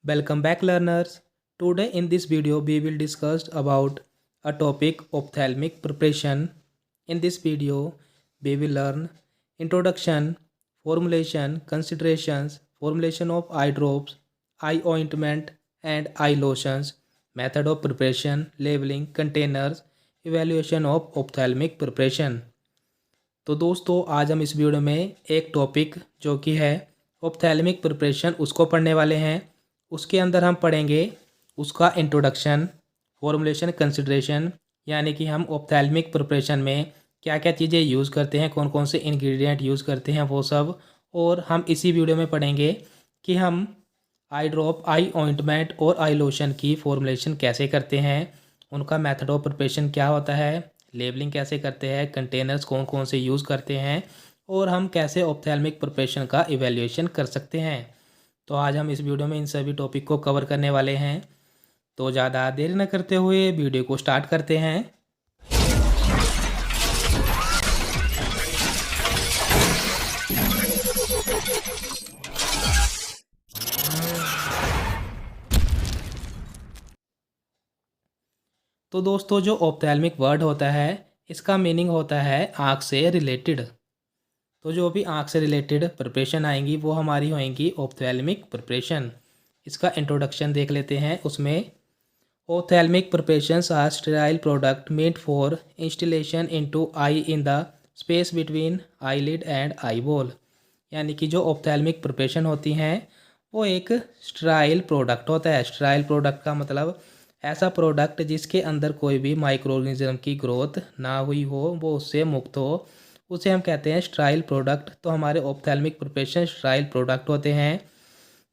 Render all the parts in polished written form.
Welcome back learners. Today in this video we will discuss about a topic ophthalmic preparation. In this video we will learn introduction, formulation, considerations, formulation of eye drops, eye ointment and eye lotions, method of preparation, labeling, containers, evaluation of ophthalmic preparation. तो दोस्तों आज हम इस video में एक topic जो कि है ऑप्थेल्मिक प्रिपरेशन उसको पढ़ने वाले हैं। उसके अंदर हम पढ़ेंगे उसका इंट्रोडक्शन, फॉर्मुलेशन, कंसिडरेशन, यानी कि हम ऑप्थेल्मिक प्रिपरेशन में क्या क्या चीज़ें यूज़ करते हैं, कौन कौन से इंग्रेडिएंट यूज़ करते हैं वो सब। और हम इसी वीडियो में पढ़ेंगे कि हम आई ड्रॉप, आई ऑइंटमेंट और आई लोशन की फॉर्मुलेशन कैसे करते हैं, उनका मेथड ऑफ प्रिपरेशन क्या होता है, लेबलिंग कैसे करते हैं, कंटेनर्स कौन कौन से यूज़ करते हैं और हम कैसे ऑप्थेल्मिक प्रिपरेशन का इवैल्यूएशन कर सकते हैं। तो आज हम इस वीडियो में इन सभी टॉपिक को कवर करने वाले हैं। तो ज़्यादा देर न करते हुए वीडियो को स्टार्ट करते हैं। तो दोस्तों जो ऑप्थेल्मिक वर्ड होता है इसका मीनिंग होता है आँख से रिलेटेड। तो जो भी आँख से रिलेटेड प्रिपरेशन आएंगी वो हमारी होएंगी ऑप्थेल्मिक प्रिपरेशन। इसका इंट्रोडक्शन देख लेते हैं। उसमें ophthalmic preparations are sterile product made for instillation into eye in the space between eyelid and eyeball. यानी कि जो ऑप्थेल्मिक प्रिपरेशन होती हैं वो एक स्टेराइल प्रोडक्ट होता है। स्टेराइल प्रोडक्ट का मतलब ऐसा प्रोडक्ट जिसके अंदर कोई भी माइक्रो ऑर्गेनिज्म की ग्रोथ ना हुई हो, वो उससे मुक्त हो, उसे हम कहते हैं स्टेराइल प्रोडक्ट। तो हमारे ऑप्थेल्मिक प्रिपरेशन स्टेराइल प्रोडक्ट होते हैं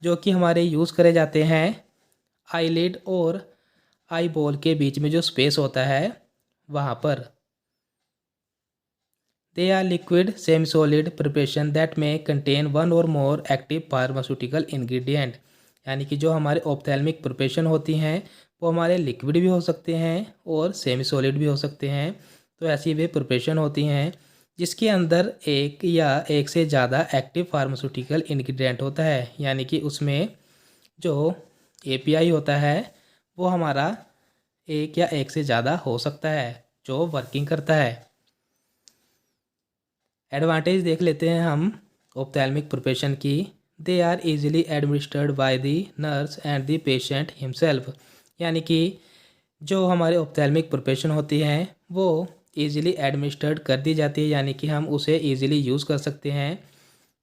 जो कि हमारे यूज़ करे जाते हैं आईलिड और आई बॉल के बीच में जो स्पेस होता है वहाँ पर। They are liquid semi solid preparation that में contain one or more active pharmaceutical ingredient. यानी कि जो हमारे ऑप्थेल्मिक प्रिपरेशन होती हैं वो हमारे लिक्विड भी हो सकते हैं और सेमी सॉलिड भी हो सकते हैं। तो ऐसी वे प्रिपरेशन होती हैं जिसके अंदर एक या एक से ज़्यादा एक्टिव फार्मास्यूटिकल इंग्रेडिएंट होता है। यानी कि उसमें जो एपीआई होता है वो हमारा एक या एक से ज़्यादा हो सकता है जो वर्किंग करता है। एडवांटेज देख लेते हैं हम ऑप्थेल्मिक प्रिपरेशन की। They are easily administered by the nurse and the patient himself. यानी कि जो हमारे ऑप्थेल्मिक प्रिपरेशन होती हैं वो ईज़िली एडमिनिस्टर्ड कर दी जाती है। यानी कि हम उसे ईज़िली यूज़ कर सकते हैं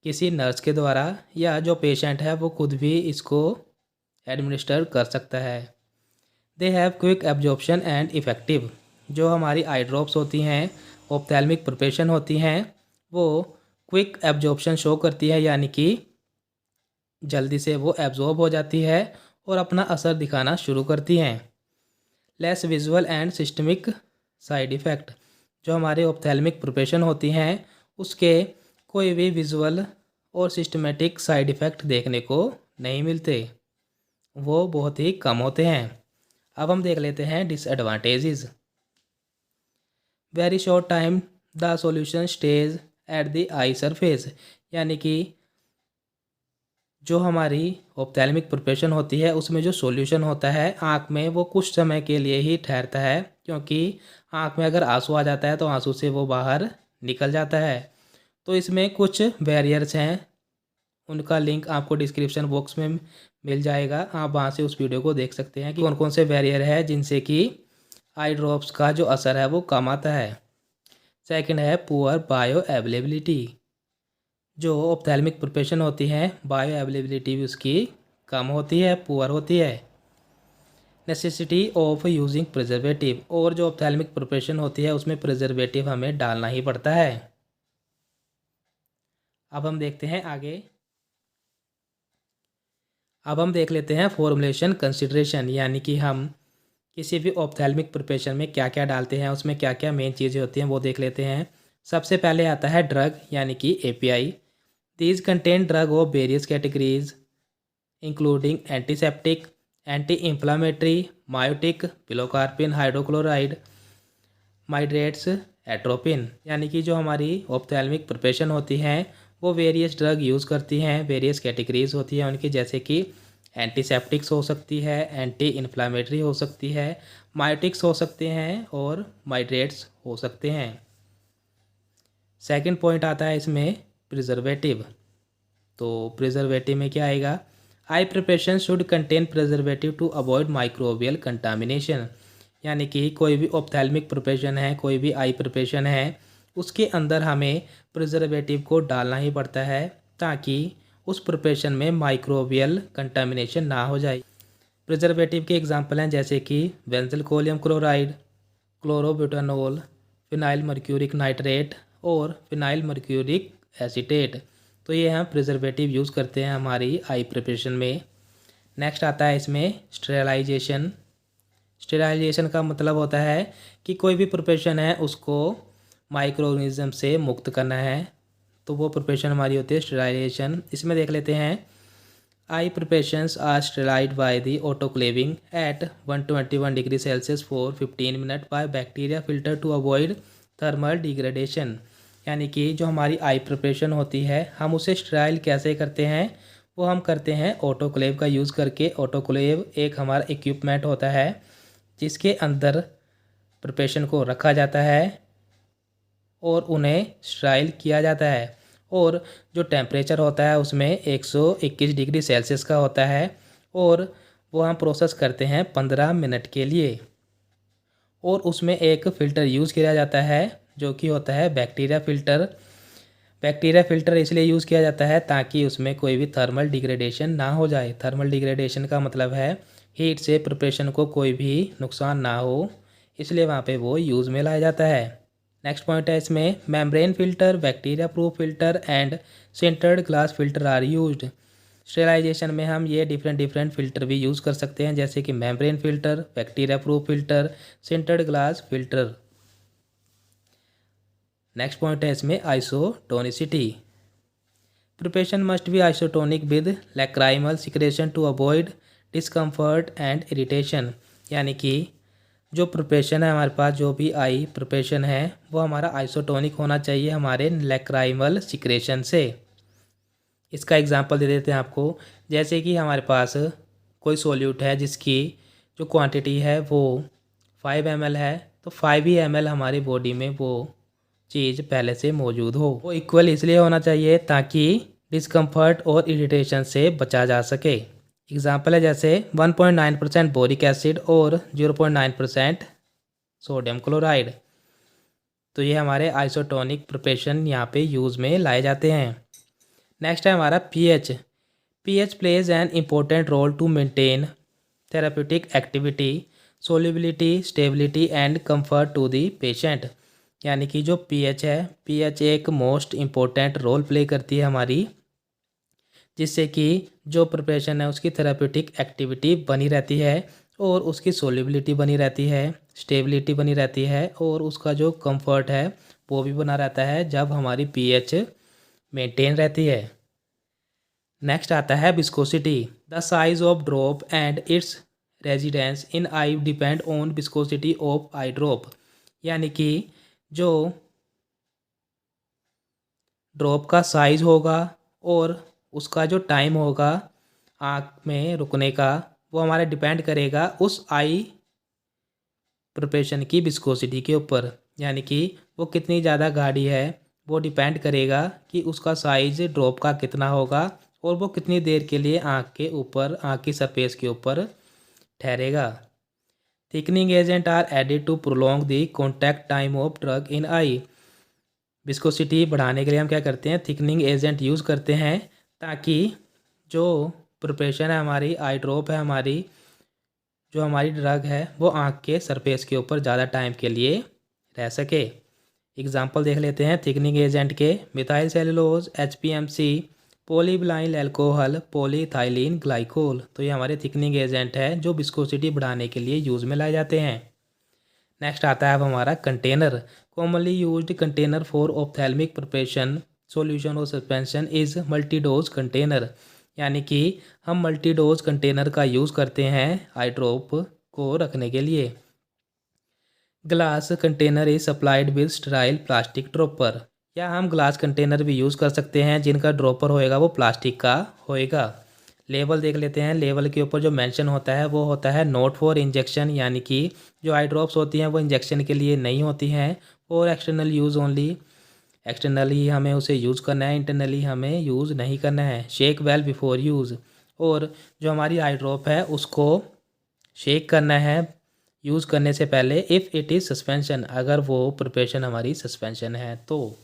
किसी नर्स के द्वारा, या जो पेशेंट है वो खुद भी इसको एडमिनिस्टर कर सकता है। They have quick absorption and effective. जो हमारी आई ड्रॉप्स होती हैं, ऑप्थेल्मिक प्रिपरेशन होती हैं, वो क्विक एब्जॉर्प्शन शो करती है। यानी कि जल्दी से वो एब्जॉर्ब हो जाती है और अपना असर दिखाना शुरू करती हैं। Less visual and systemic side effect. जो हमारे ऑप्थेल्मिक प्रिपरेशन होती हैं उसके कोई भी विजुअल और सिस्टमेटिक साइड इफ़ेक्ट देखने को नहीं मिलते, वो बहुत ही कम होते हैं। अब हम देख लेते हैं disadvantages. Very short time the solution stage at the I surface. यानी कि जो हमारी ऑप्थेल्मिक प्रिपरेशन होती है उसमें जो सॉल्यूशन होता है आँख में वो कुछ समय के लिए ही ठहरता है, क्योंकि आँख में अगर आंसू आ जाता है तो आंसू से वो बाहर निकल जाता है। तो इसमें कुछ बैरियर्स हैं, उनका लिंक आपको डिस्क्रिप्शन बॉक्स में मिल जाएगा। आप वहाँ से उस वीडियो को देख सकते हैं कि कौन कौन से बैरियर है जिनसे कि आई ड्रॉप्स का जो असर है वो कम आता है। सेकंड है पुअर बायो अवेलेबिलिटी। जो ऑप्थेल्मिक प्रिपरेशन होती है बायो अवेलेबिलिटी भी उसकी कम होती है, पुअर होती है। Necessity of using preservative. और जो ऑप्थेल्मिक प्रिपरेशन होती है उसमें प्रिजर्वेटिव हमें डालना ही पड़ता है। अब हम देखते हैं आगे। अब हम देख लेते हैं फॉर्मुलेशन कंसिडरेशन। यानी कि हम किसी भी ऑप्थेल्मिक प्रिपरेशन में क्या क्या डालते हैं, उसमें क्या क्या मेन चीज़ें होती हैं वो देख लेते हैं। सबसे पहले आता है ड्रग यानी कि API. These contain drug of various categories including antiseptic, anti inflammatory, miotic, pilocarpine, hydrochloride, mydriatics, atropine. यानी कि जो हमारी ऑप्थेल्मिक प्रिपरेशन होती हैं वो वेरियस ड्रग यूज़ करती हैं, वेरियस कैटेगरीज होती हैं उनकी, जैसे कि एंटीसेप्टिक्स हो सकती है, एंटी इन्फ्लामेटरी हो सकती है, माइटिक्स हो सकते हैं और माइड्रेट्स हो सकते हैं। सेकंड पॉइंट आता है इसमें प्रिजर्वेटिव। तो प्रिजर्वेटिव में क्या आएगा, eye preparation should contain preservative to avoid microbial contamination. यानी कि कोई भी ऑप्थेल्मिक प्रिपरेशन है, कोई भी आई प्रिपरेशन है, उसके अंदर हमें प्रिजर्वेटिव को डालना ही पड़ता है ताकि उस प्रिपरेशन में माइक्रोबियल कंटामिनेशन ना हो जाए। प्रिजर्वेटिव के एग्जांपल हैं जैसे कि benzalkonium chloride, chlorobutanol, phenyl mercuric nitrate और फिनाइल मर्क्यूरिक एसीटेट। तो ये हम प्रिजर्वेटिव यूज़ करते हैं हमारी आई प्रिपरेशन में। नेक्स्ट आता है इसमें स्टेरलाइजेशन। स्टेरलाइजेशन का मतलब होता है कि कोई भी प्रिपरेशन है उसको माइक्रो ऑर्गेनिज्म से मुक्त करना है, तो वो प्रिपरेशन हमारी होती है स्टेरलाइजेशन। इसमें देख लेते हैं, eye preparations are sterilized by the autoclaving at 121 degree Celsius for 15 minute by bacteria filter to avoid thermal degradation. यानी कि जो हमारी आई प्रिपरेशन होती है हम उसे स्टेराइल कैसे करते हैं, वो हम करते हैं ऑटोक्लेव का यूज़ करके। ऑटोक्लेव एक हमारा इक्विपमेंट होता है जिसके अंदर प्रिपरेशन को रखा जाता है और उन्हें स्टेराइल किया जाता है, और जो टेम्परेचर होता है उसमें 121 डिग्री सेल्सियस का होता है, और वो हम प्रोसेस करते हैं 15 मिनट के लिए। और उसमें एक फ़िल्टर यूज़ किया जाता है जो कि होता है बैक्टीरिया फ़िल्टर। बैक्टीरिया फ़िल्टर इसलिए यूज़ किया जाता है ताकि उसमें कोई भी थर्मल डिग्रेडेशन ना हो जाए। थर्मल डिग्रेडेशन का मतलब है हीट से प्रिपरेशन को कोई भी नुकसान ना हो, इसलिए वहाँ पे वो यूज़ में लाया जाता है। नेक्स्ट पॉइंट है इसमें membrane filter, bacteria proof filter and sintered glass filter are used. Sterilization में हम ये डिफरेंट फ़िल्टर भी यूज़ कर सकते हैं जैसे कि membrane filter, bacteria proof filter, sintered glass filter. Next point है इसमें isotonicity. Preparation must be isotonic with lacrimal secretion to avoid discomfort and irritation. यानी कि जो प्रिपरेशन है हमारे पास, जो भी आई प्रिपरेशन है वो हमारा आइसोटोनिक होना चाहिए हमारे लैक्राइमल सिक्रेशन से। इसका एग्जांपल दे देते हैं आपको, जैसे कि हमारे पास कोई सॉल्यूट है जिसकी जो क्वांटिटी है वो 5 ml है, तो 5 ही ml हमारी बॉडी में वो चीज़ पहले से मौजूद हो। वो इक्वल इसलिए होना चाहिए ताकि डिस्कम्फर्ट और इरिटेशन से बचा जा सके। एग्जांपल है जैसे 1.9% बोरिक एसिड और 0.9% सोडियम क्लोराइड। तो ये हमारे आइसोटोनिक प्रिपरेशन यहाँ पे यूज़ में लाए जाते हैं। नेक्स्ट है हमारा pH. PH plays an important role to maintain therapeutic activity, solubility, stability and comfort to the patient. यानी कि जो पीएच है, पीएच एक मोस्ट इम्पोर्टेंट रोल प्ले करती है हमारी, जिससे कि जो प्रिपरेशन है उसकी थेराप्यूटिक एक्टिविटी बनी रहती है और उसकी सोल्युबिलिटी बनी रहती है, स्टेबिलिटी बनी रहती है और उसका जो कंफर्ट है वो भी बना रहता है जब हमारी पीएच मेंटेन रहती है। नेक्स्ट आता है viscosity. The size of drop and it's residence in I depend on viscosity of I drop. यानी कि जो ड्रॉप का साइज़ होगा और उसका जो टाइम होगा आँख में रुकने का, वो हमारा डिपेंड करेगा उस आई प्रिपरेशन की विस्कोसिटी के ऊपर। यानी कि वो कितनी ज़्यादा गाढ़ी है वो डिपेंड करेगा कि उसका साइज़ ड्रॉप का कितना होगा और वो कितनी देर के लिए आँख के ऊपर, आँख की सरफेस के ऊपर ठहरेगा। Thickening agent are added to prolong the contact time of drug in eye. Viscosity बढ़ाने के लिए हम क्या करते हैं, थिकनिंग एजेंट यूज़ करते हैं ताकि जो प्रिपरेशन है हमारी, आई ड्रॉप है हमारी, जो हमारी ड्रग है वो आँख के सरफेस के ऊपर ज़्यादा टाइम के लिए रह सके। एग्जांपल देख लेते हैं थिकनिंग एजेंट के। Methyl cellulose, HPMC, polyvinyl alcohol, polyethylene glycol. तो ये हमारे थिकनिंग एजेंट है जो विस्कोसिटी बढ़ाने के लिए यूज़ में लाए जाते हैं। नेक्स्ट आता है अब हमारा container. Commonly used container for ophthalmic preparation, solution और suspension is multi dose container. यानी कि हम मल्टी डोज कंटेनर का यूज़ करते हैं आई ड्रॉप को रखने के लिए। Glass container is supplied with sterile plastic dropper. या हम ग्लास कंटेनर भी यूज़ कर सकते हैं जिनका ड्रॉपर होएगा वो प्लास्टिक का होएगा। लेवल देख लेते हैं। लेवल के ऊपर जो मेंशन होता है वो होता है नोट फॉर इंजेक्शन, यानी कि जो आई ड्रॉप्स होती हैं वो इंजेक्शन के लिए नहीं होती हैं, और एक्सटर्नल यूज़ ओनली, एक्सटर्नली हमें उसे यूज़ करना है, इंटरनली हमें यूज़ नहीं करना है। शेक वेल बिफोर यूज़, और जो हमारी आई ड्रॉप है उसको शेक करना है यूज़ करने से पहले, इफ़ इट इज़ सस्पेंशन, अगर वो प्रिपरेशन हमारी सस्पेंशन है तो।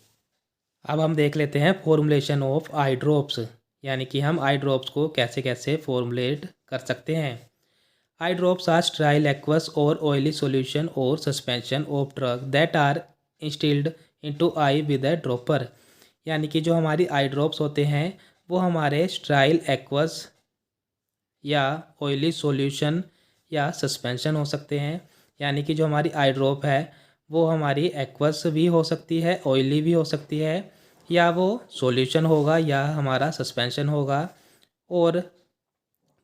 अब हम देख लेते हैं फॉर्मुलेशन ऑफ आई ड्रॉप्स, यानी कि हम आई ड्रॉप्स को कैसे कैसे फॉर्मुलेट कर सकते हैं। Eye drops are sterile aqueous or oily solution और suspension of drug that are instilled into eye with a dropper, यानी कि जो हमारी आई ड्रॉप्स होते हैं वो हमारे स्टेराइल एक्वस या ऑयली सॉल्यूशन या सस्पेंशन हो सकते हैं। यानी कि जो हमारी आई ड्रॉप है वो हमारी एक्वस भी हो सकती है, ऑयली भी हो सकती है, या वो सॉल्यूशन होगा या हमारा सस्पेंशन होगा, और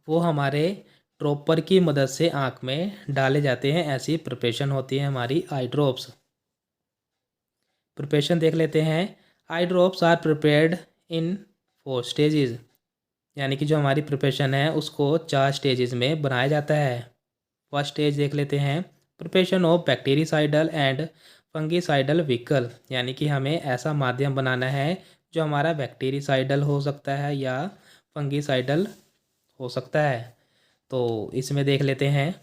वो हमारे ड्रॉपर की मदद से आँख में डाले जाते हैं। ऐसी प्रिपरेशन होती है हमारी आई ड्रॉप्स। प्रिपरेशन देख लेते हैं। Eye drops are prepared in 4 stages, यानी कि जो हमारी प्रिपरेशन है उसको 4 स्टेजेस में बनाया जाता है। फर्स्ट स्टेज देख लेते हैं, preparation of bactericidal and fungicidal vehicle, यानी कि हमें ऐसा माध्यम बनाना है जो हमारा बैक्टीरिसाइडल हो सकता है या फंगिसाइडल हो सकता है। तो इसमें देख लेते हैं,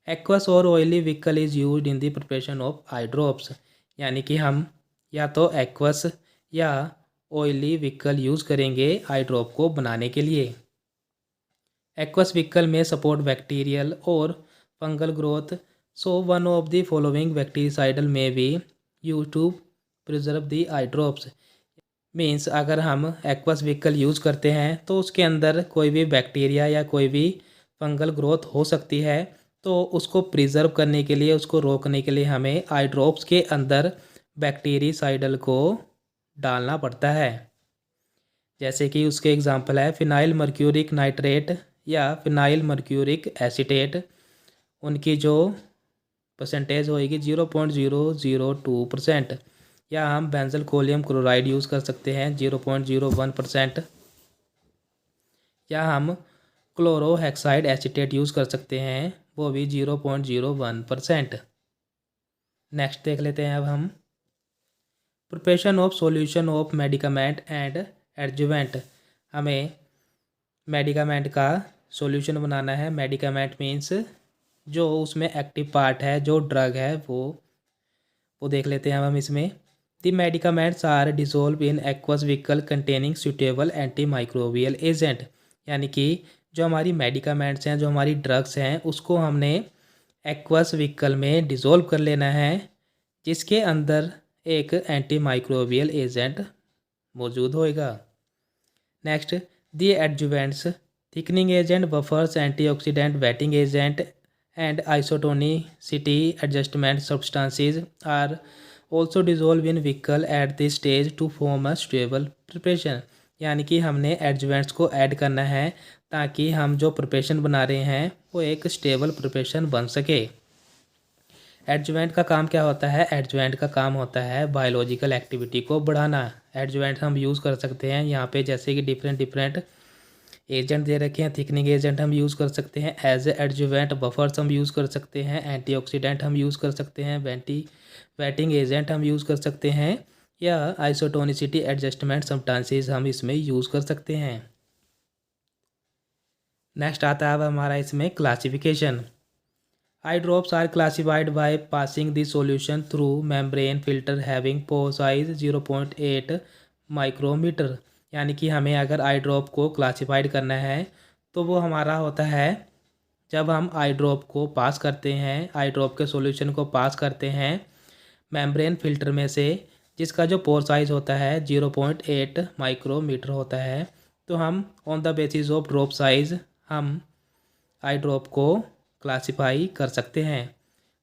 aqueous or oily vehicle is used in the preparation of eye drops, यानी कि हम या तो एक्वस या ऑयली व्हीकल यूज़ करेंगे आई ड्रॉप को बनाने के लिए। Aqueous vehicle may support bacterial और fungal growth, so one of the following bactericidal may be use to preserve the eye drops. Means अगर हम एक्वस व्हीकल यूज़ करते हैं तो उसके अंदर कोई भी बैक्टीरिया या कोई भी फंगल ग्रोथ हो सकती है, तो उसको प्रिजर्व करने के लिए, उसको रोकने के लिए हमें आई ड्रॉप्स के अंदर बैक्टीरिसाइडल को डालना पड़ता है। जैसे कि उसके एग्जांपल है फिनाइल मर्क्यूरिक नाइट्रेट या फिनाइल मर्क्यूरिक एसीटेट, उनकी जो परसेंटेज होएगी 0.002%, या हम बेंजल कोलियम क्लोराइड यूज़ कर सकते हैं 0.01%, या हम क्लोरोहेक्साइड एसीटेट यूज़ कर सकते हैं, वो भी 0.01%। नेक्स्ट देख लेते हैं अब हम, preparation of solution of medicament and adjuvant, हमें मेडिकामेंट का सॉल्यूशन बनाना है। मेडिकामेंट मीन्स जो उसमें एक्टिव पार्ट है, जो ड्रग है, वो देख लेते हैं अब हम इसमें। The medicaments are dissolve in aqueous vehicle containing suitable anti microbial agent, यानी कि जो हमारी मेडिकामेंट्स हैं, जो हमारी ड्रग्स हैं, उसको हमने एक्वस व्हीकल में डिसॉल्व कर लेना है जिसके अंदर एक एंटी माइक्रोबियल एजेंट मौजूद होएगा। Next, the adjuvants, thickening agent, buffers, antioxidant, wetting agent and isotonicity adjustment substances are also dissolve in vehicle at this stage to form a stable preparation, यानी कि हमने एडजुवेंट्स को ऐड करना है ताकि हम जो प्रिपरेशन बना रहे हैं वो एक स्टेबल प्रिपरेशन बन सके। एडजुवेंट का काम क्या होता है? एडजुवेंट का काम होता है बायोलॉजिकल एक्टिविटी को बढ़ाना। एडजुवेंट हम यूज़ कर सकते हैं यहाँ पे, जैसे कि डिफरेंट डिफरेंट एजेंट दे रखे हैं। थिकनिंग एजेंट हम यूज़ कर सकते हैं एज ए एडजुवेंट, बफर्स हम यूज़ कर सकते हैं, एंटीऑक्सीडेंट हम यूज़ कर सकते हैं, वेटिंग एजेंट हम यूज़ कर सकते हैं, या आइसोटोनिसिटी एडजस्टमेंट सब्सटेंसेस हम इसमें यूज़ कर सकते हैं। नेक्स्ट आता है अब हमारा इसमें classification. Eye drops are classified by passing the solution through membrane filter having pore size 0.8 micrometre, यानी कि हमें अगर आई ड्रॉप को क्लासिफाइड करना है तो वो हमारा होता है जब हम आई ड्रॉप को पास करते हैं, आई ड्रॉप के सॉल्यूशन को पास करते हैं मेम्ब्रेन फिल्टर में से, जिसका जो पोर साइज़ होता है 0.8 माइक्रोमीटर होता है, तो हम on the basis of drop size हम आई ड्रॉप को क्लासीफाई कर सकते हैं।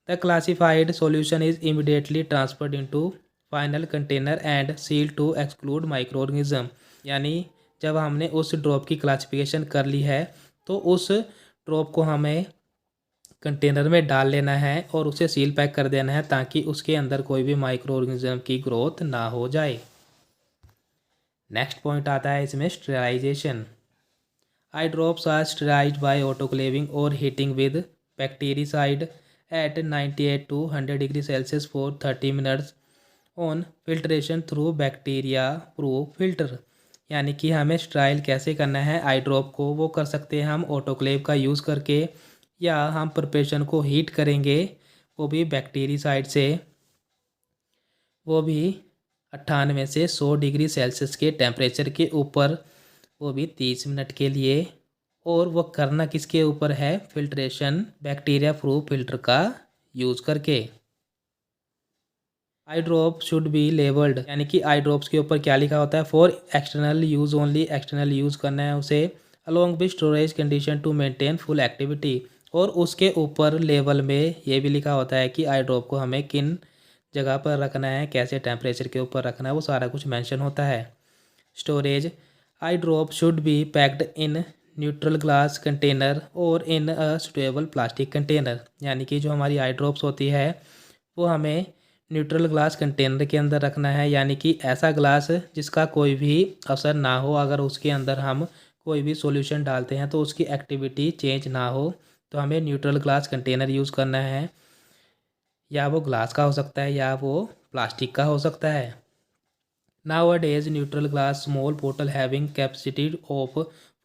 The classified solution is immediately transferred into final container and seal to exclude micro organism, यानी जब हमने उस ड्रॉप की क्लासिफिकेशन कर ली है तो उस ड्रॉप को हमें कंटेनर में डाल लेना है और उसे सील पैक कर देना है ताकि उसके अंदर कोई भी माइक्रो ऑर्गेनिज्म की ग्रोथ ना हो जाए। नेक्स्ट पॉइंट आता है इसमें sterilization. Eye drops are sterilized by autoclaving और heating with bactericide at 98 to 100 degree Celsius for 30 minutes on filtration through bacteria proof filter. यानी कि हमें स्टेराइल कैसे करना है आई ड्रॉप को, वो कर सकते हैं हम ऑटोक्लेव का यूज़ करके, या हम प्रिपरेशन को हीट करेंगे वो भी बैक्टीरिसाइड से, वो भी 98 से 100 डिग्री सेल्सियस के टेम्परेचर के ऊपर, वो भी 30 मिनट के लिए। और वो करना किसके ऊपर है, फिल्ट्रेशन बैक्टीरिया प्रूफ फिल्टर का यूज़ करके। आई ड्रॉप शुड बी लेबल्ड, यानी कि आई ड्रॉप्स के ऊपर क्या लिखा होता है, for external use only, external use करना है उसे, along with storage condition to maintain full activity. और उसके ऊपर लेबल में ये भी लिखा होता है कि आई ड्रॉप को हमें किन जगह पर रखना है, कैसे टेम्परेचर के ऊपर रखना है, वो सारा कुछ मेंशन होता है। Storage, I drop should be packed in neutral glass container और इन अ सुटेबल प्लास्टिक कंटेनर। यानी कि जो हमारी आई ड्रॉप्स होती है वो हमें न्यूट्रल ग्लास कंटेनर के अंदर रखना है, यानी कि ऐसा ग्लास जिसका कोई भी असर ना हो, अगर उसके अंदर हम कोई भी सॉल्यूशन डालते हैं तो उसकी एक्टिविटी चेंज ना हो, तो हमें न्यूट्रल ग्लास कंटेनर यूज़ करना है। या वो ग्लास का हो सकता है या वो प्लास्टिक का हो सकता है। Nowadays neutral glass small बोतल having capacity of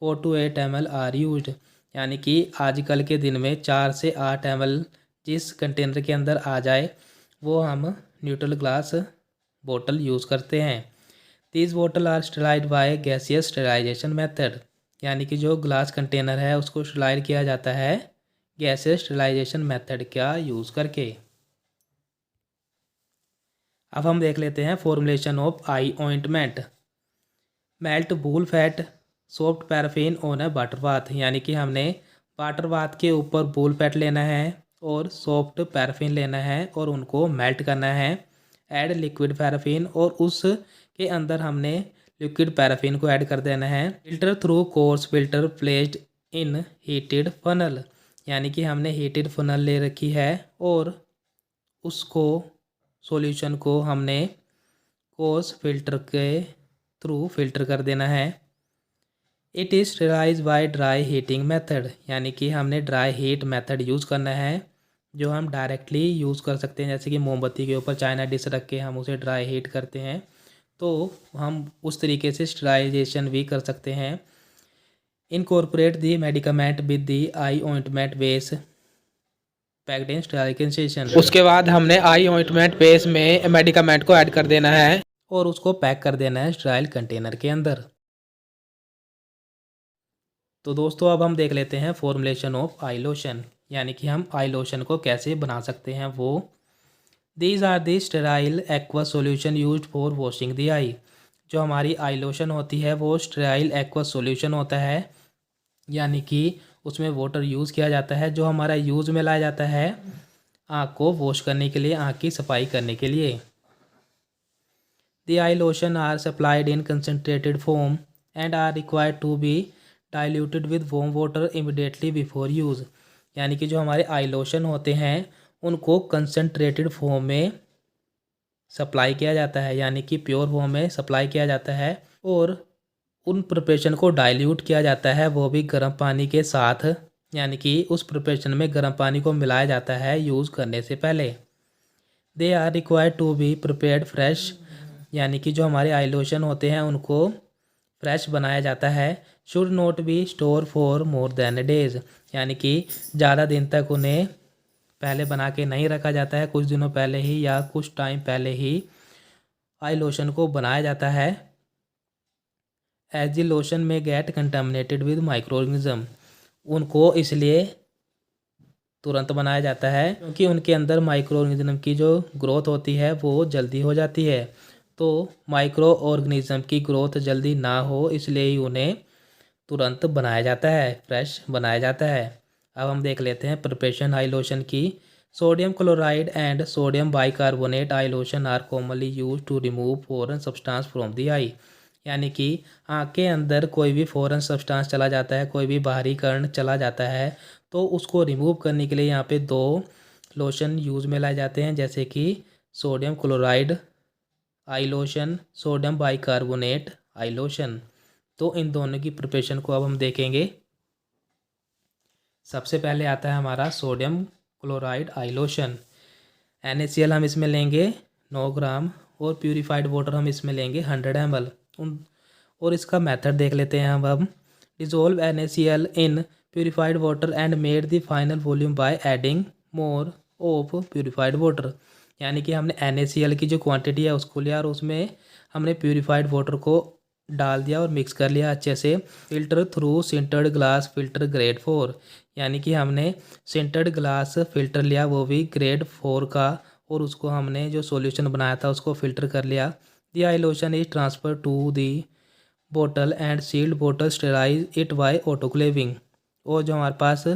4 to 8 ml are used. यानी कि आजकल के दिन में 4 से 8 ml जिस कंटेनर के अंदर आ जाए वो हम न्यूट्रल ग्लास बोतल यूज़ करते हैं। दीज बोतल are sterilized bye gaseous स्टेराइजेशन method. यानी कि जो ग्लास कंटेनर है उसको स्टेराइल किया जाता है गैसियस स्टेराइजेशन मेथड का यूज़ करके। अब हम देख लेते हैं formulation of I ointment. Melt wool fat soft paraffin on a water bath. यानी कि हमने वाटर बाथ के ऊपर वूल फैट लेना है और सॉफ्ट पैराफिन लेना है और उनको मेल्ट करना है। ऐड लिक्विड पैराफिन, और उसके अंदर हमने लिक्विड पैराफिन को ऐड कर देना है। Filter through course filter placed in heated funnel. यानी कि हमने हीटेड फनल ले रखी है और उसको सॉल्यूशन को हमने कोर्स फिल्टर के थ्रू फिल्टर कर देना है। It is sterilize by dry heating method. यानी कि हमने ड्राई हीट मेथड यूज़ करना है, जो हम डायरेक्टली यूज़ कर सकते हैं, जैसे कि मोमबत्ती के ऊपर चाइना डिश रख के हम उसे ड्राई हीट करते हैं, तो हम उस तरीके से स्टेराइजेशन भी कर सकते हैं। Incorporate the medicament with the I ointment base packed in sterile concession. उसके बाद हमने आई ऑइंटमेंट बेस में मेडिकामेंट को ऐड कर देना है और उसको पैक कर देना है स्टेराइल कंटेनर के अंदर। तो दोस्तों अब हम देख लेते हैं फॉर्मुलेशन ऑफ आई लोशन। यानी कि हम आई लोशन को कैसे बना सकते हैं वो। These are the sterile aqua solution used for washing the eye. जो हमारी आई लोशन होती है वो स्टेराइल एक्वा सॉल्यूशन होता है, यानी कि उसमें वाटर यूज़ किया जाता है, जो हमारा यूज़ में लाया जाता है आँख को वॉश करने के लिए, आँख की सफाई करने के लिए। The eye lotion are supplied in concentrated form and are required to be diluted with warm water immediately before use. यानी कि जो हमारे आई लोशन होते हैं उनको कंसनट्रेटेड फॉर्म में सप्लाई किया जाता है, यानी कि प्योर फॉर्म में सप्लाई किया जाता है, और उन प्रिपरेशन को डाइल्यूट किया जाता है वो भी गर्म पानी के साथ। यानी कि उस प्रिपरेशन में गर्म पानी को मिलाया जाता है यूज़ करने से पहले। They are required to be prepared fresh. यानी कि जो हमारे आई लोशन होते हैं उनको फ्रेश बनाया जाता है। Should not be store for more than days. यानी कि ज़्यादा दिन तक उन्हें पहले बना के नहीं रखा जाता है, कुछ दिनों पहले ही या कुछ टाइम पहले ही आई लोशन को बनाया जाता है। As the lotion may get contaminated with micro organism. उनको इसलिए तुरंत बनाया जाता है क्योंकि उनके अंदर माइक्रो ऑर्गेनिज्म की जो ग्रोथ होती है वो जल्दी हो जाती है। तो माइक्रो ऑर्गेनिज्म की ग्रोथ जल्दी ना हो इसलिए ही उन्हें तुरंत बनाया जाता है, फ्रेश बनाया जाता है। अब हम देख लेते हैं प्रिपरेशन आई लोशन की। Sodium chloride and sodium bicarbonate eye lotion are commonly use to remove foreign substance from the eye. यानी कि आँख के अंदर कोई भी फॉरेन सब्सटेंस चला जाता है, कोई भी बाहरी कण चला जाता है, तो उसको रिमूव करने के लिए यहाँ पे दो लोशन यूज़ में लाए जाते हैं, जैसे कि सोडियम क्लोराइड आई lotion, sodium bicarbonate eye lotion. तो इन दोनों की प्रिपरेशन को अब हम देखेंगे। सबसे पहले आता है हमारा सोडियम क्लोराइड आइलोशन। NaCl हम इसमें लेंगे 9 ग्राम और प्यूरिफाइड वाटर हम इसमें लेंगे 100 ml। और इसका मेथड देख लेते हैं हम अब। Dissolve NaCl in purified water and made the final volume by adding more of purified water. यानी कि हमने NaCl की जो क्वांटिटी है उसको लिया और उसमें हमने प्यूरिफाइड वाटर को डाल दिया और मिक्स कर लिया अच्छे से। Filter through sintered glass filter grade 4। यानी कि हमने सिंटर्ड ग्लास फिल्टर लिया, वो भी ग्रेड 4 का, और उसको हमने जो सॉल्यूशन बनाया था उसको फ़िल्टर कर लिया। The eye lotion is transfer to the बोतल एंड सील्ड बोतल स्टेराइज इट बाय ऑटोक्लेविंग। और जो हमारे पास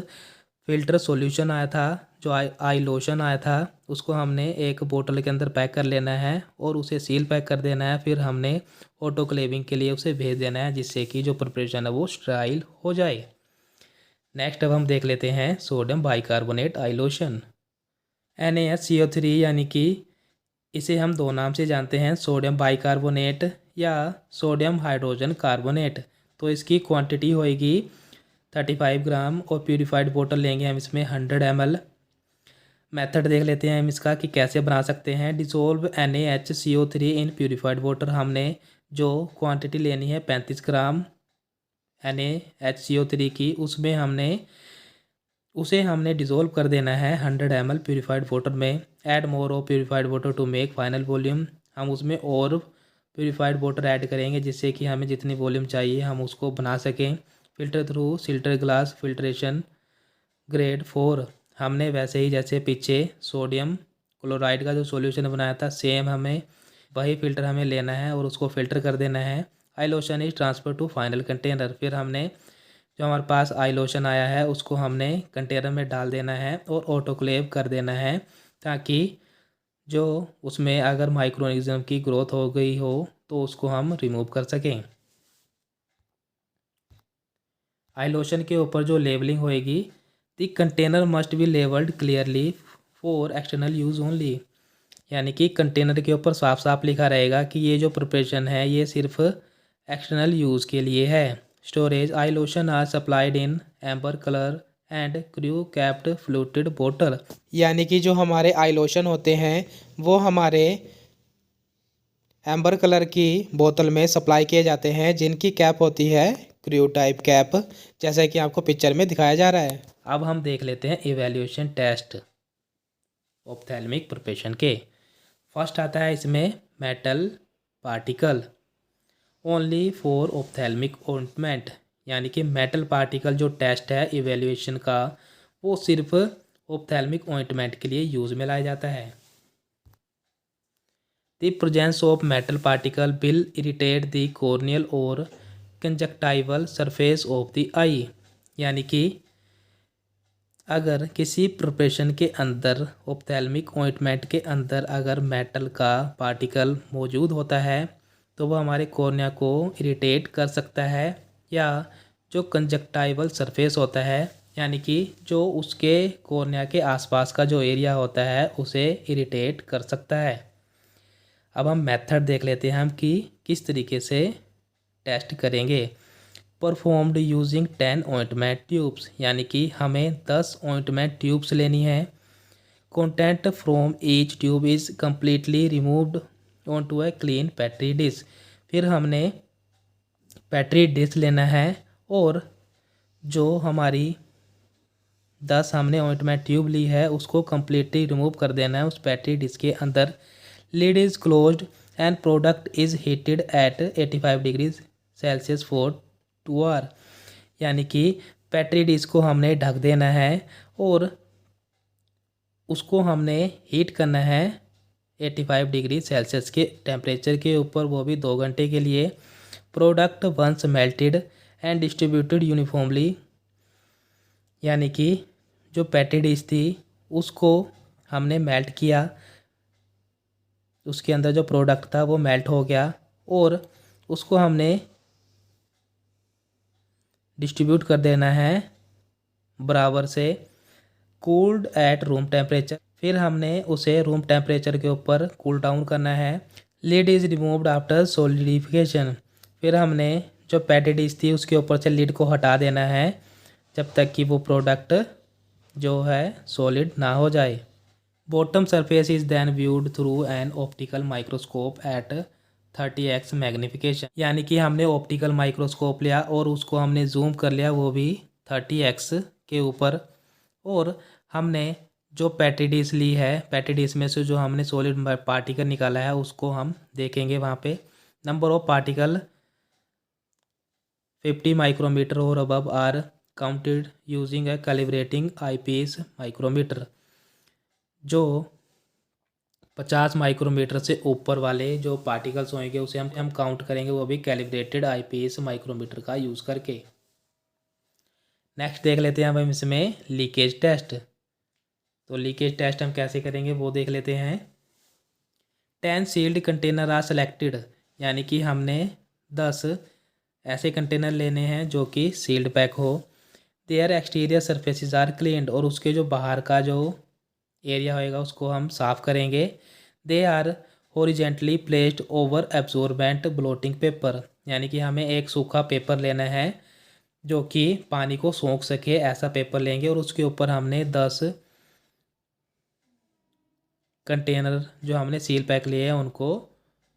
फ़िल्टर सॉल्यूशन आया था, जो आई लोशन आया था, उसको हमने एक बोतल के अंदर पैक कर लेना है और उसे सील पैक कर देना है। फिर हमने ऑटोक्लेविंग के लिए उसे भेज देना है, जिससे कि जो प्रिपरेशन है वो स्टेराइल हो जाए। नेक्स्ट अब हम देख लेते हैं sodium bicarbonate eye lotion. NaCO3 यानी कि इसे हम दो नाम से जानते हैं, सोडियम बाइकार्बोनेट या सोडियम हाइड्रोजन कार्बोनेट। तो इसकी क्वांटिटी होएगी 35 ग्राम और प्यूरिफाइड बोतल लेंगे हम इसमें 100 ml। मेथड देख लेते हैं हम इसका कि कैसे बना सकते हैं। डिसोल्व NaCO3 इन प्यूरिफाइड वाटर। हमने जो क्वांटिटी लेनी है 35 ग्राम NaCO3 की, उसमें उसे हमने डिज़ोल्व कर देना है 100 ml प्यूरिफाइड वाटर में। Add more of purified water to make final volume. हम उसमें और प्यूरिफाइड वाटर ऐड करेंगे, जिससे कि हमें जितनी वॉल्यूम चाहिए हम उसको बना सकें। Filter through sintered glass filtration grade 4। हमने वैसे ही जैसे पीछे सोडियम क्लोराइड का जो सॉल्यूशन बनाया था, सेम हमें वही फ़िल्टर हमें लेना है और उसको फ़िल्टर कर देना है। Eye lotion is transfer to final container. फिर हमने जो हमारे पास आई लोशन आया है उसको हमने कंटेनर में डाल देना है और ऑटोक्लेव कर देना है, ताकि जो उसमें अगर माइक्रो ऑर्गेनिज्म की ग्रोथ हो गई हो तो उसको हम रिमूव कर सकें। आई लोशन के ऊपर जो लेबलिंग होएगी, the container must be labelled clearly for external use only. यानी कि कंटेनर के ऊपर साफ साफ लिखा रहेगा कि ये जो प्रिपरेशन है ये सिर्फ एक्सटर्नल यूज़ के लिए है। Storage eye lotion are supplied in amber colour and screw capped fluted बोतल। यानी कि जो हमारे आई लोशन होते हैं वो हमारे एम्बर कलर की बोतल में सप्लाई किए जाते हैं, जिनकी कैप होती है क्रू टाइप कैप, जैसा कि आपको पिक्चर में दिखाया जा रहा है। अब हम देख लेते हैं इवैल्यूएशन टेस्ट ऑप्थेल्मिक प्रिपरेशन के। फर्स्ट आता है इसमें metal particle only for ophthalmic ointment. यानी कि मेटल पार्टिकल जो टेस्ट है इवैल्यूएशन का, वो सिर्फ ऑप्थेल्मिक ऑइंटमेंट के लिए यूज़ में लाया जाता है। The presence of metal particle will irritate the corneal और conjunctival surface of the eye. यानी कि अगर किसी प्रिपरेशन के अंदर ऑप्थेल्मिक ऑइंटमेंट के अंदर अगर मेटल का पार्टिकल मौजूद होता है तो वह हमारे कॉर्निया को इरिटेट कर सकता है, या जो कंजक्टाइवल सरफेस होता है यानी कि जो उसके कॉर्निया के आसपास का जो एरिया होता है उसे इरिटेट कर सकता है। अब हम मेथड देख लेते हैं हम कि किस तरीके से टेस्ट करेंगे। Performed using 10 ointment tubes. यानी कि हमें 10 ऑइंटमेंट ट्यूब्स लेनी है। Content from each tube is completely removed onto a clean petri dish. फिर हमने पेट्री डिश लेना है और जो हमारी 10 हमने ऑइंटमेंट ट्यूब ली है उसको कम्प्लीटली रिमूव कर देना है उस पेट्री डिश के अंदर। Lid is closed and product is heated at 85 degree Celsius for 2 hour. यानी कि पेट्री डिश को हमने ढक देना है और उसको हमने हीट करना है 85 डिग्री सेल्सियस के टेम्परेचर के ऊपर, वो भी 2 घंटे के लिए। Product once melted and distributed uniformly. यानी कि जो पेट्री डिश थी उसको हमने मेल्ट किया, उसके अंदर जो प्रोडक्ट था वो मेल्ट हो गया और उसको हमने डिस्ट्रीब्यूट कर देना है बराबर से, कूल्ड एट रूम टेम्परेचर। फिर हमने उसे रूम टेम्परेचर के ऊपर कूल डाउन करना है। Lid is removed after solidification. फिर हमने जो पेट्री डिश थी उसके ऊपर से लिड को हटा देना है जब तक कि वो प्रोडक्ट जो है सॉलिड ना हो जाए। Bottom surface is then viewed through an optical microscope at 30x magnification, यानी कि हमने ऑप्टिकल माइक्रोस्कोप लिया और उसको हमने जूम कर लिया, वो भी 30x के ऊपर। और हमने जो पेट्री डिश ली है, पेट्री डिश में से जो हमने सॉलिड पार्टिकल निकाला है उसको हम देखेंगे। वहाँ पे नंबर ऑफ पार्टिकल 50 माइक्रोमीटर और above are counted using a calibrating eyepiece micrometer. जो 50 माइक्रोमीटर से ऊपर वाले जो पार्टिकल्स होंगे उसे हम काउंट करेंगे, वो भी कैलिब्रेटेड आईपीएस माइक्रोमीटर का यूज़ करके। नेक्स्ट देख लेते हैं हम इसमें लीकेज टेस्ट। तो लीकेज टेस्ट हम कैसे करेंगे वो देख लेते हैं। 10 सील्ड कंटेनर आर सेलेक्टेड, यानी कि हमने 10 ऐसे कंटेनर लेने हैं जो कि सील्ड पैक हो। Their exterior surfaces are cleaned, और उसके जो बाहर का जो एरिया होएगा उसको हम साफ़ करेंगे। They are horizontally placed over absorbent blotting paper, यानी कि हमें एक सूखा पेपर लेना है जो कि पानी को सोख सके, ऐसा पेपर लेंगे और उसके ऊपर हमने 10 कंटेनर जो हमने सील पैक लिए हैं उनको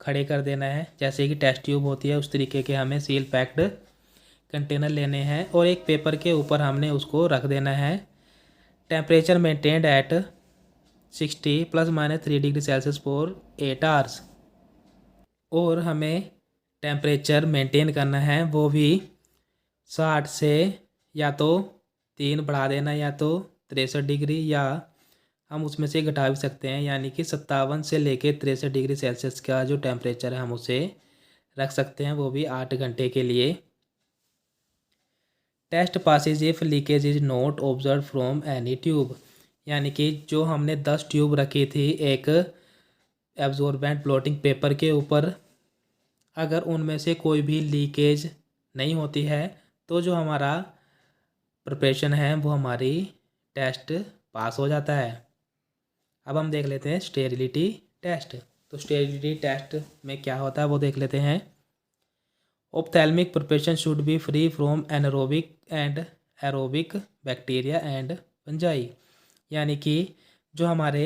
खड़े कर देना है। जैसे कि टेस्ट ट्यूब होती है उस तरीके के हमें सील पैक्ड कंटेनर लेने हैं और एक पेपर के ऊपर हमने उसको रख देना है। Temperature maintained eight 60 ± 3 degree Celsius for 8 hours, और हमें टेम्परेचर मेंटेन करना है वो भी 60 से या तो 3 बढ़ा देना या तो 63 डिग्री, या हम उसमें से घटा भी सकते हैं, यानी कि 57 से लेके 63 डिग्री सेल्सियस का जो टेम्परेचर है हम उसे रख सकते हैं, वो भी 8 घंटे के लिए। Test passes if leakage is not observe from any tube, यानी कि जो हमने 10 ट्यूब रखी थी एक एब्जॉर्बेंट ब्लोटिंग पेपर के ऊपर, अगर उनमें से कोई भी लीकेज नहीं होती है तो जो हमारा प्रिपरेशन है वो हमारी टेस्ट पास हो जाता है। अब हम देख लेते हैं स्टेरिलिटी टेस्ट। तो स्टेरिलिटी टेस्ट में क्या होता है वो देख लेते हैं। Ophthalmic preparation should be free from anaerobic and aerobic bacteria and fungi, यानी कि जो हमारे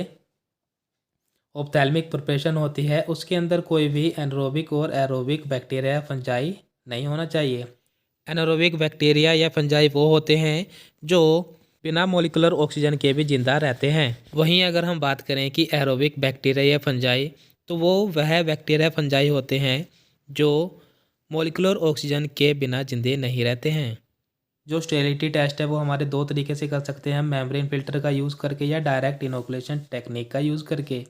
ऑप्थेल्मिक प्रिपरेशन होती है उसके अंदर कोई भी एनारोबिक और एरोबिक बैक्टीरिया या फंजाई नहीं होना चाहिए। एनारोबिक बैक्टीरिया या फंजाई वो होते हैं जो बिना मॉलिक्यूलर ऑक्सीजन के भी जिंदा रहते हैं। वहीं अगर हम बात करें कि एरोबिक बैक्टीरिया या फंजाई, तो वो वह बैक्टीरिया फंजाई होते हैं जो मॉलिक्यूलर ऑक्सीजन के बिना जिंदे नहीं रहते हैं। जो स्टेरिलिटी टेस्ट है वो हमारे 2 तरीके से कर सकते हैं, हम मेम्ब्रेन फिल्टर का यूज़ करके या डायरेक्ट इनोकुलेशन टेक्निक का यूज़ करके।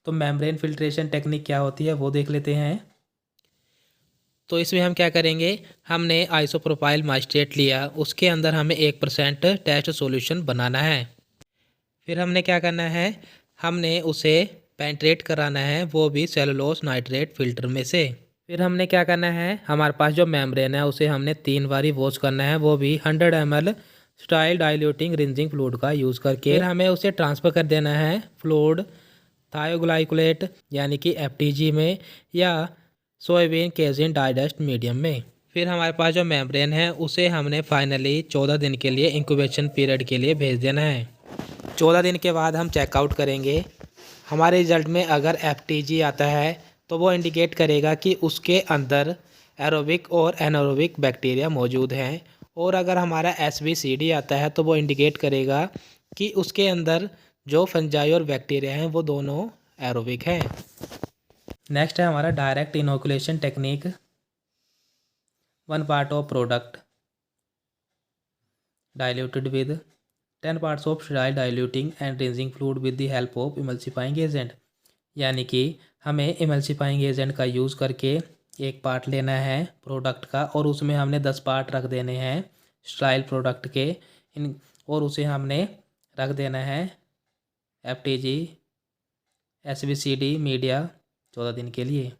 तो मेम्ब्रेन फिल्ट्रेशन टेक्निक क्या होती है वो देख लेते हैं। तो इसमें हम क्या करेंगे, हमने आइसोप्रोपाइल माइस्ट्रेट लिया, उसके अंदर हमें 1% टेस्ट सॉल्यूशन बनाना है। फिर हमने क्या करना है, हमने उसे पेंट्रेट कराना है, वो भी सेलुलोस नाइट्रेट फिल्टर में से। फिर हमने क्या करना है, हमारे पास जो मेम्ब्रेन है उसे हमने 3 बारी वॉश करना है, वो भी 100 ml style diluting rinsing fluid का यूज़ करके। फिर हमें उसे ट्रांसफ़र कर देना है फ्लूइड थायोग्लाइकोलेट यानी कि FTG में, या सोयाबीन केजिन डाइडस्ट मीडियम में। फिर हमारे पास जो मेम्ब्रेन है उसे हमने फाइनली 14 दिन के लिए इंक्यूबेशन पीरियड के लिए भेज देना है। 14 दिन के बाद हम चेकआउट करेंगे। हमारे रिज़ल्ट में अगर FTG आता है तो वो इंडिकेट करेगा कि उसके अंदर एरोबिक और एनारोबिक बैक्टीरिया मौजूद हैं, और अगर हमारा SBCD आता है तो वो इंडिकेट करेगा कि उसके अंदर जो फंजाई और बैक्टीरिया हैं वो दोनों एरोबिक हैं। नेक्स्ट है हमारा direct inoculation technique. 1 part of product diluted with 10 parts of sterile diluting and rinsing fluid with the help of emulsifying agent, यानी कि हमें इमल्सिफाइंग एजेंट का यूज़ करके 1 पार्ट लेना है प्रोडक्ट का और उसमें हमने 10 पार्ट रख देने हैं स्टेराइल प्रोडक्ट के और उसे हमने रख देना है FTG SBCD मीडिया 14 दिन के लिए।